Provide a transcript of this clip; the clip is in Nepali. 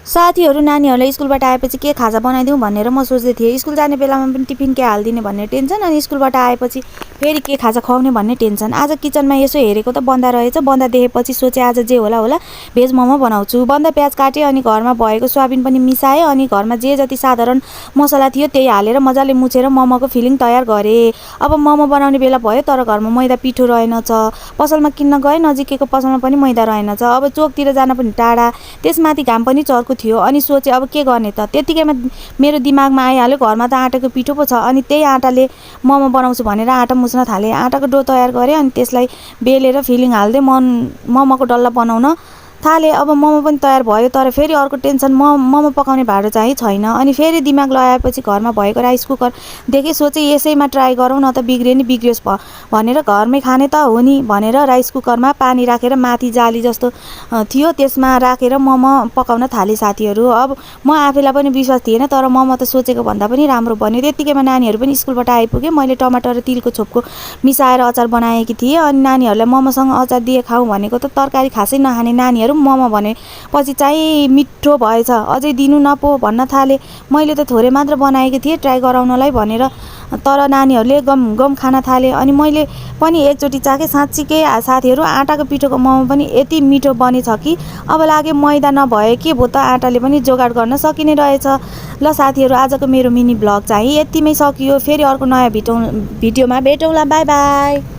साथीहरू नानीहरूलाई स्कुलबाट आएपछि के खाजा बनाइदिउँ भनेर म सोच्दै थिएँ। स्कुल जाने बेलामा पनि टिफिन के हालिदिने भन्ने टेन्सन, अनि स्कुलबाट आएपछि फेरि के खाजा खुवाउने भन्ने टेन्सन। आज किचनमा यसो हेरेको त बन्दा रहेछ। बन्दा देखेपछि सोचेँ आज जे होला होला भेज मोमो बनाउँछु। बन्दा प्याज काटेँ अनि घरमा भएको सोयाबिन पनि मिसाएँ अनि घरमा जे जति साधारण मसला थियो त्यही हालेर मजाले मुछेर मोमोको फिलिङ तयार गरेँ। अब मोमो बनाउने बेला भयो, तर घरमा मैदा पिठो रहेनछ। पसलमा किन्न गएँ, नजिकैको पसलमा पनि मैदा रहेनछ। अब चोकतिर जान पनि टाढा, त्यसमाथि घाम पनि चर्को थियो। अनि सोचेँ अब के गर्ने त। त्यतिकैमा मेरो दिमागमा आइहाल्यो घरमा त आटाको पिठो पो छ, अनि त्यही आटाले मोमो बनाउँछु भनेर आटा मुछ्न थालेँ। आटाको डो तयार गरेँ अनि त्यसलाई बेलेर फिलिङ हाल्दै मोमोको डल्ला बनाउन थालेँ। अब मोमो पनि तयार भयो, तर फेरि अर्को टेन्सन, मोमो पकाउने भाँडो चाहिँ छैन। अनि फेरि दिमाग लगाएपछि घरमा भएको राइस कुकर देखेँ। सोचेँ यसैमा ट्राई गरौँ न त, बिग्रियो नि बिग्रियोस् भनेर, घरमै खाने त हो नि भनेर राइस कुकरमा पानी राखेर माथि जाली जस्तो थियो त्यसमा राखेर मोमो पकाउन थालेँ साथीहरू। अब म आफैलाई पनि विश्वास थिएन, तर मोमो त सोचेको भन्दा पनि राम्रो बन्यो। त्यतिकैमा नानीहरू पनि स्कुलबाट आइपुगे। मैले टमाटर र तिलको छोपको मिसाएर अचार बनाएकी थिएँ। अनि नानीहरूलाई मोमोसँग अचार दिए खाउँ भनेको त तरकारी खासै नखाने नानीहरू मोमो भनेपछि चाहिँ मिठो भएछ, अझै दिनु न पो भन्न थाले। मैले त थोरै मात्र बनाएकी थिएँ ट्राई गराउनलाई भनेर, तर नानीहरूले गम खान थाले। अनि मैले पनि एकचोटि चाखेँ। साँच्चीकै साथीहरू आटाको पिठोको मोमो पनि यति मिठो बनेछ कि अब लाग्यो मैदा नभए के भो त, आटाले पनि जोगाड गर्न सकिने रहेछ। ल साथीहरू, आजको मेरो मिनी ब्लग चाहिँ यतिमै सकियो। फेरि अर्को नयाँ भिडियोमा भेटौँला। By by.